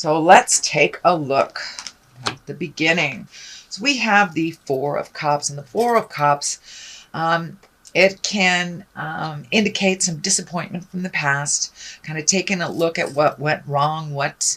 So let's take a look at the beginning. So we have the Four of Cups, and the Four of Cups, it can indicate some disappointment from the past, kind of taking a look at what went wrong, what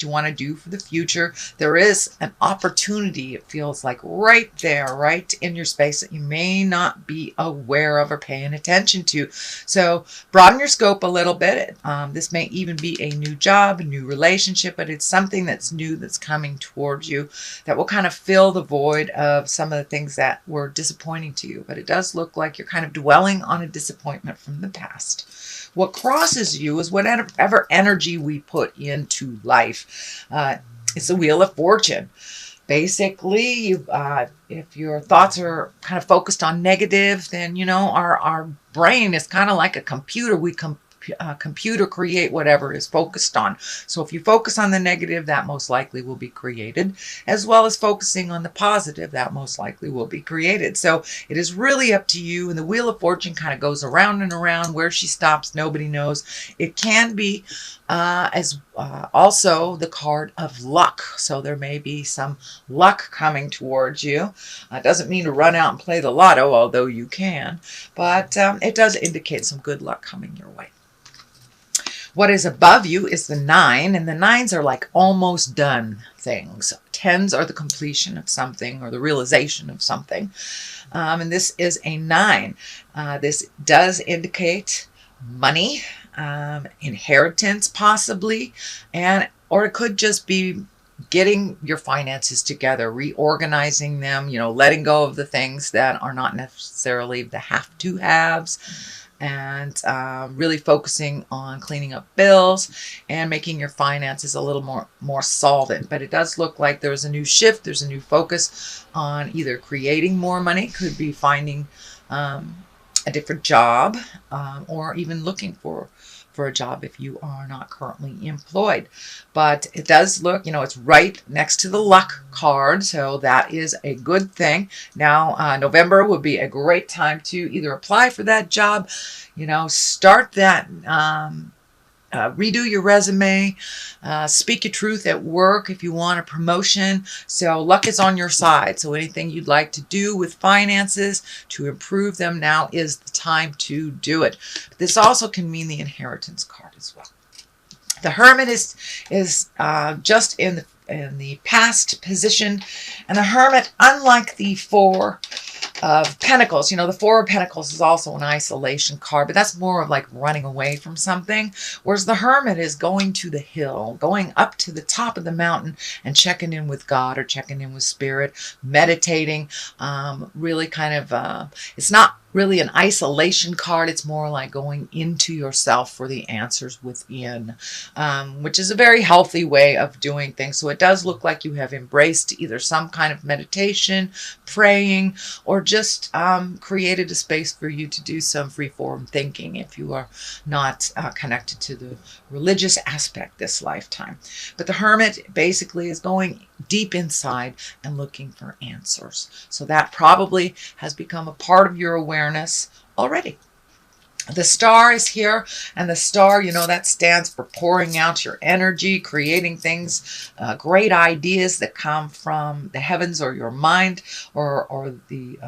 you want to do for the future. There is an opportunity, it feels like, right there, right in your space that you may not be aware of or paying attention to. So broaden your scope a little bit. This may even be a new job, a new relationship, but it's something that's new that's coming towards you that will kind of fill the void of some of the things that were disappointing to you. But it does look like you're kind of dwelling on a disappointment from the past. What crosses you is whatever energy we put into life. It's the Wheel of Fortune. Basically, if your thoughts are kind of focused on negative, then, you know, our brain is kind of like a computer. We computer create whatever is focused on. So if you focus on the negative, that most likely will be created, as well as focusing on the positive, that most likely will be created. So it is really up to you. And the Wheel of Fortune kind of goes around and around. Where she stops, nobody knows. It can be also the card of luck. So there may be some luck coming towards you. It doesn't mean to run out and play the lotto, although you can, but it does indicate some good luck coming your way. What is above you is the 9, and the 9s are like almost done things. 10s are the completion of something or the realization of something. And this is a 9. This does indicate money, inheritance possibly, or it could just be getting your finances together, reorganizing them, you know, letting go of the things that are not necessarily the have-to-haves, and really focusing on cleaning up bills and making your finances a little more solvent. But it does look like there's a new shift, there's a new focus on either creating more money, could be finding a different job, or even looking for a job if you are not currently employed. But it does look, you know, it's right next to the luck card, so that is a good thing. Now, November would be a great time to either apply for that job, you know, start that, redo your resume, speak your truth at work if you want a promotion. So luck is on your side. So anything you'd like to do with finances to improve them, now is the time to do it. This also can mean the inheritance card as well. The Hermit is just in the past position, and the Hermit, unlike the Four of Pentacles, you know, the Four of Pentacles is also an isolation card, but that's more of like running away from something, whereas the Hermit is going to the hill, going up to the top of the mountain and checking in with God or checking in with Spirit, meditating, really kind of, it's not really an isolation card. It's more like going into yourself for the answers within, which is a very healthy way of doing things. So it does look like you have embraced either some kind of meditation, praying, or just created a space for you to do some freeform thinking if you are not connected to the religious aspect this lifetime. But the Hermit basically is going deep inside and looking for answers. So that probably has become a part of your awareness already. The Star is here, and the Star, you know, that stands for pouring out your energy, creating things, great ideas that come from the heavens or your mind, or the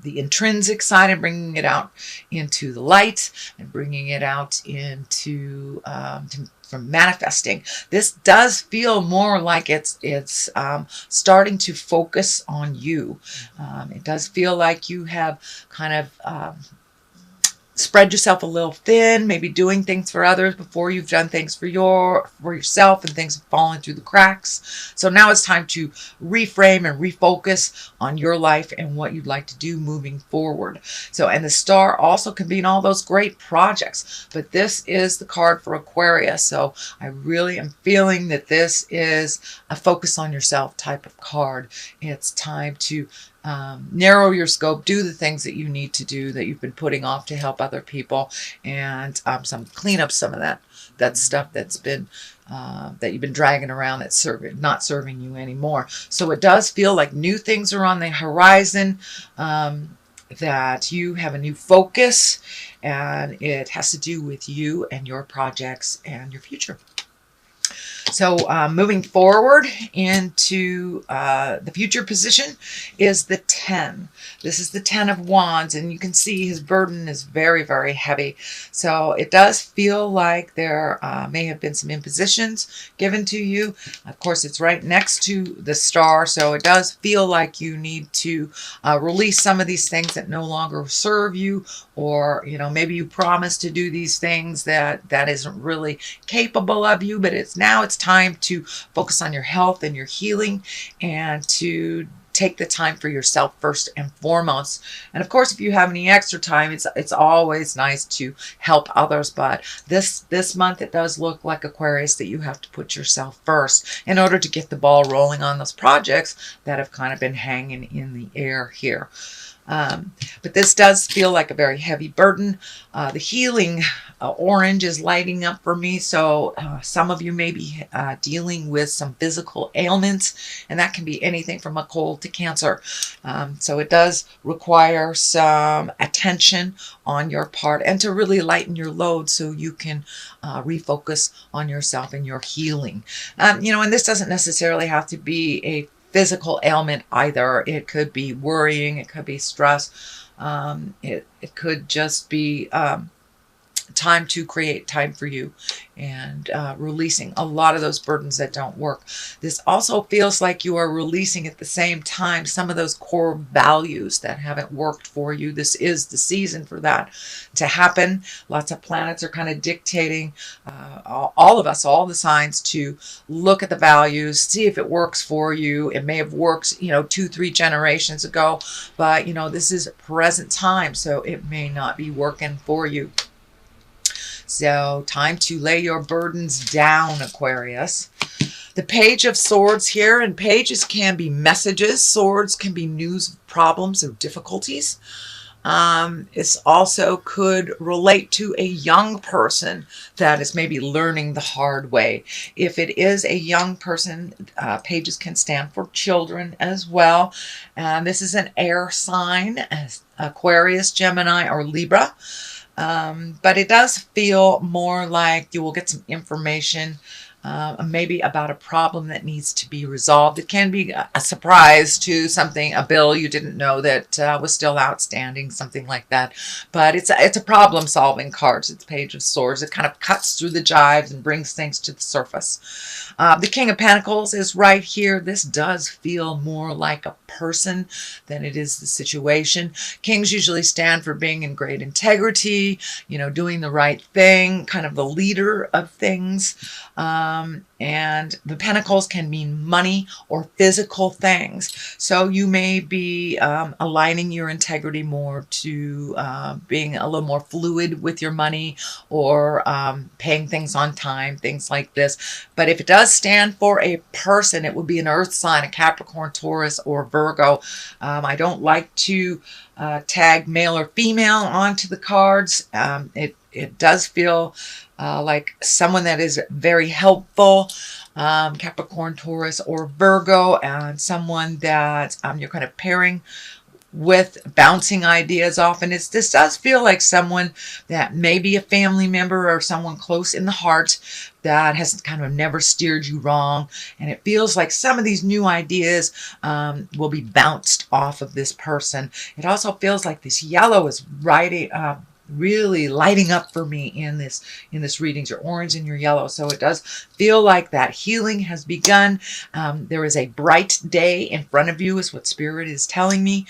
intrinsic side, and bringing it out into the light and bringing it out into from manifesting. This does feel more like it's starting to focus on you. It does feel like you have kind of spread yourself a little thin, maybe doing things for others before you've done things for yourself, and things have fallen through the cracks. So now it's time to reframe and refocus on your life and what you'd like to do moving forward. So, and the Star also can be in all those great projects, but this is the card for Aquarius. So I really am feeling that this is a focus on yourself type of card. It's time to narrow your scope, do the things that you need to do that you've been putting off to help other people, and clean up some of that stuff that's been that you've been dragging around that's not serving you anymore. So it does feel like new things are on the horizon, that you have a new focus, and it has to do with you and your projects and your future. So moving forward into the future position is the 10. This is the 10 of Wands, and you can see his burden is very, very heavy. So it does feel like there may have been some impositions given to you. Of course, it's right next to the star, so it does feel like you need to release some of these things that no longer serve you, or maybe you promised to do these things that isn't really capable of you, but it's time to focus on your health and your healing, and to take the time for yourself first and foremost. And of course, if you have any extra time, it's always nice to help others. But this month, it does look like, Aquarius, that you have to put yourself first in order to get the ball rolling on those projects that have kind of been hanging in the air here. But this does feel like a very heavy burden. The healing orange is lighting up for me. So some of you may be dealing with some physical ailments, and that can be anything from a cold to cancer. So it does require some attention on your part, and to really lighten your load so you can refocus on yourself and your healing. And this doesn't necessarily have to be a physical ailment either. It could be worrying, it could be stress, it could just be time to create time for you, and releasing a lot of those burdens that don't work. This also feels like you are releasing at the same time some of those core values that haven't worked for you. This is the season for that to happen. Lots of planets are kind of dictating all of us, all the signs, to look at the values, see if it works for you. It may have worked 2-3 generations ago, but this is present time, so it may not be working for you. So time to lay your burdens down, Aquarius. The Page of Swords here, and pages can be messages. Swords can be news, problems, or difficulties. This also could relate to a young person that is maybe learning the hard way. If it is a young person, pages can stand for children as well. This is an air sign, Aquarius, Gemini, or Libra. But it does feel more like you will get some information maybe about a problem that needs to be resolved. It can be a surprise to something, a bill you didn't know that was still outstanding, something like that. But it's a problem-solving card. It's Page of Swords. It kind of cuts through the jives and brings things to the surface. The King of Pentacles is right here. This does feel more like a person than it is the situation. Kings usually stand for being in great integrity, doing the right thing, kind of the leader of things. And the pentacles can mean money or physical things. So you may be aligning your integrity more to being a little more fluid with your money, or paying things on time, things like this. But if it does stand for a person, it would be an earth sign, a Capricorn, Taurus, or Virgo. I don't like to tag male or female onto the cards. It does feel like someone that is very helpful, Capricorn, Taurus, or Virgo, and someone that you're kind of pairing with, bouncing ideas off. And this does feel like someone that may be a family member or someone close in the heart that has kind of never steered you wrong. And it feels like some of these new ideas will be bounced off of this person. It also feels like this yellow is really lighting up for me in this readings, your orange and your yellow. So it does feel like that healing has begun. There is a bright day in front of you, is what Spirit is telling me.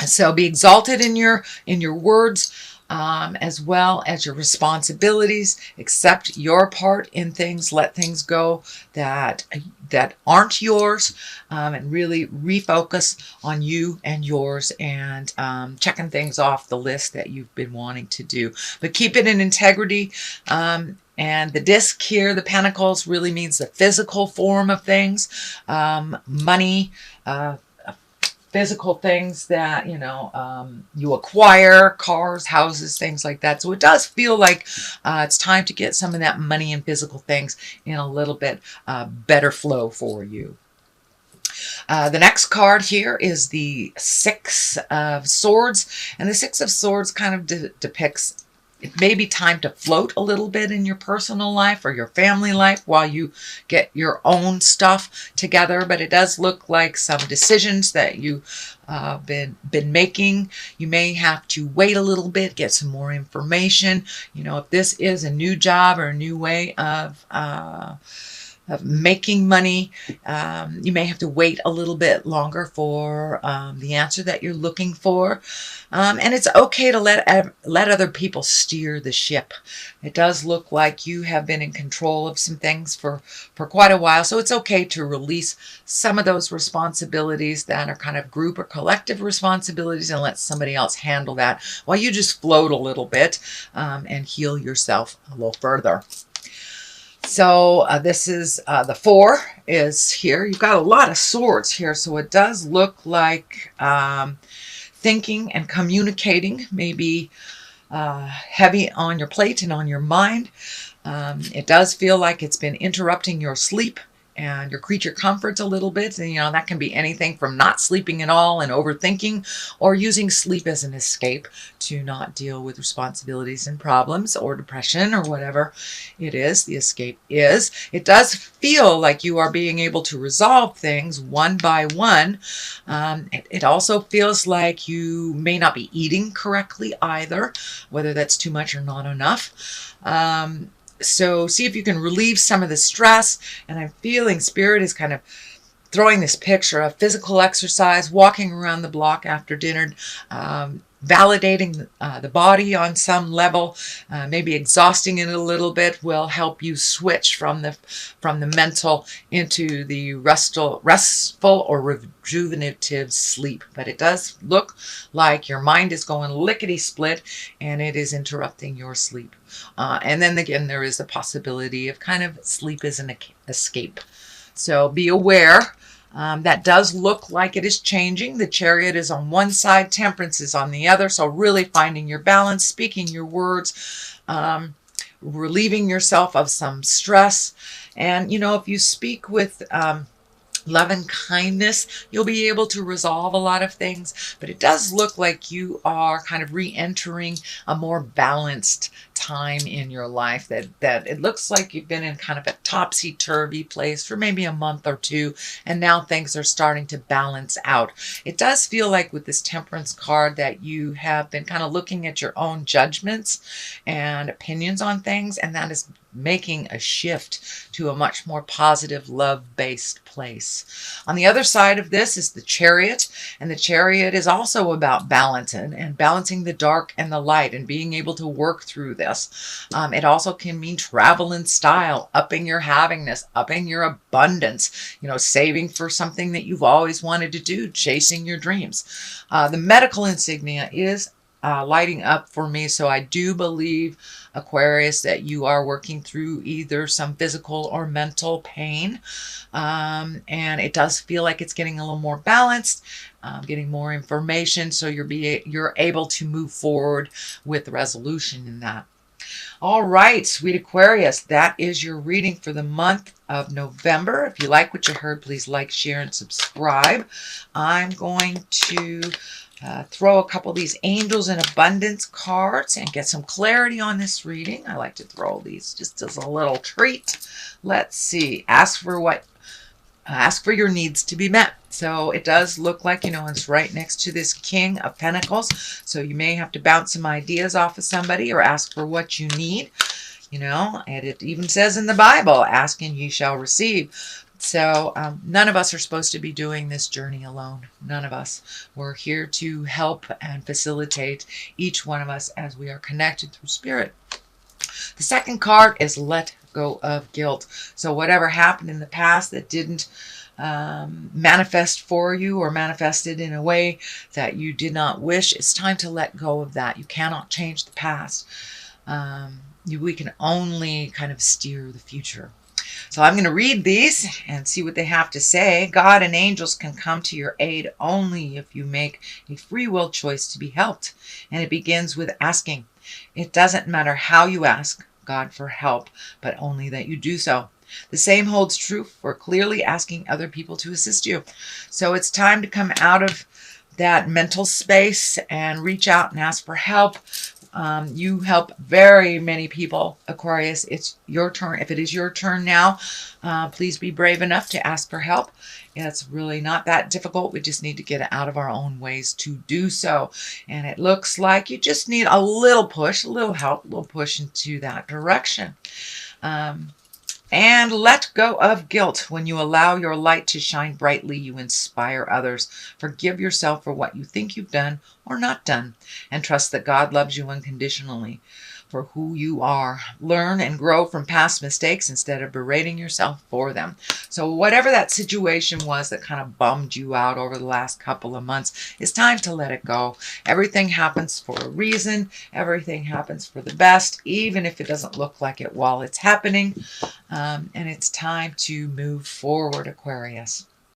So be exalted in your words, as well as your responsibilities. Accept your part in things. Let things go that aren't yours, and really refocus on you and yours, and checking things off the list that you've been wanting to do. But keep it in integrity. And the disc here, the pentacles, really means the physical form of things, money, physical things that you acquire, cars, houses, things like that. So it does feel like it's time to get some of that money and physical things in a little bit better flow for you. The next card here is the Six of Swords, and the Six of Swords kind of depicts it may be time to float a little bit in your personal life or your family life while you get your own stuff together. But it does look like some decisions that you've been making. You may have to wait a little bit, get some more information. You know, if this is a new job or a new way of making money, you may have to wait a little bit longer for the answer that you're looking for. And it's okay to let other people steer the ship. It does look like you have been in control of some things for quite a while, so it's okay to release some of those responsibilities that are kind of group or collective responsibilities and let somebody else handle that while you just float a little bit and heal yourself a little further. So this is the 4 is here. You've got a lot of swords here, so it does look like thinking and communicating may be heavy on your plate and on your mind. It does feel like it's been interrupting your sleep and your creature comforts a little bit. And, you know, that can be anything from not sleeping at all and overthinking, or using sleep as an escape to not deal with responsibilities and problems or depression or whatever it is the escape is. It does feel like you are being able to resolve things one by one. It also feels like you may not be eating correctly either, whether that's too much or not enough. So see if you can relieve some of the stress. And I'm feeling Spirit is kind of throwing this picture of physical exercise, walking around the block after dinner, validating the body on some level, maybe exhausting it a little bit will help you switch from the mental into the restful or rejuvenative sleep. But it does look like your mind is going lickety-split and it is interrupting your sleep. And then again, there is a possibility of kind of sleep as an escape. So be aware. That does look like it is changing. The Chariot is on one side, Temperance is on the other. So really finding your balance, speaking your words, relieving yourself of some stress. And, you know, if you speak with love and kindness, you'll be able to resolve a lot of things. But it does look like you are kind of re-entering a more balanced time in your life, that it looks like you've been in kind of a topsy-turvy place for maybe a month or two, and now things are starting to balance out. It does feel like with this Temperance card that you have been kind of looking at your own judgments and opinions on things, and that is making a shift to a much more positive, love-based place. On the other side of this is the Chariot, and the Chariot is also about balance and balancing the dark and the light and being able to work through this. It also can mean travel in style, upping your havingness, upping your abundance, you know, saving for something that you've always wanted to do, chasing your dreams. The medical insignia is lighting up for me. So I do believe, Aquarius, that you are working through either some physical or mental pain. And it does feel like it's getting a little more balanced, getting more information. So you're able to move forward with the resolution in that. All right, sweet Aquarius, that is your reading for the month of November. If you like what you heard, please like, share, and subscribe. I'm going to throw a couple of these Angels in Abundance cards and get some clarity on this reading. I like to throw these just as a little treat. Let's see. Ask for your needs to be met. So it does look like, you know, it's right next to this King of Pentacles. So you may have to bounce some ideas off of somebody or ask for what you need. You know, and it even says in the Bible, ask and ye shall receive. So none of us are supposed to be doing this journey alone. None of us. We're here to help and facilitate each one of us as we are connected through spirit. The second card is let go of guilt. So whatever happened in the past that didn't manifest for you or manifested in a way that you did not wish, it's time to let go of that. You cannot change the past. We can only kind of steer the future. So I'm going to read these and see what they have to say. God and angels can come to your aid only if you make a free will choice to be helped. And it begins with asking. It doesn't matter how you ask God for help, but only that you do so. The same holds true for clearly asking other people to assist you. So it's time to come out of that mental space and reach out and ask for help. You help very many people, Aquarius. It's your turn. If it is your turn now, please be brave enough to ask for help. It's really not that difficult. We just need to get out of our own ways to do so. And it looks like you just need a little push, a little help, a little push into that direction. And let go of guilt. When you allow your light to shine brightly, you inspire others. Forgive yourself for what you think you've done or not done, and trust that God loves you unconditionally for who you are. Learn and grow from past mistakes instead of berating yourself for them. So whatever that situation was that kind of bummed you out over the last couple of months, it's time to let it go. Everything happens for a reason. Everything happens for the best, even if it doesn't look like it while it's happening. And it's time to move forward, Aquarius.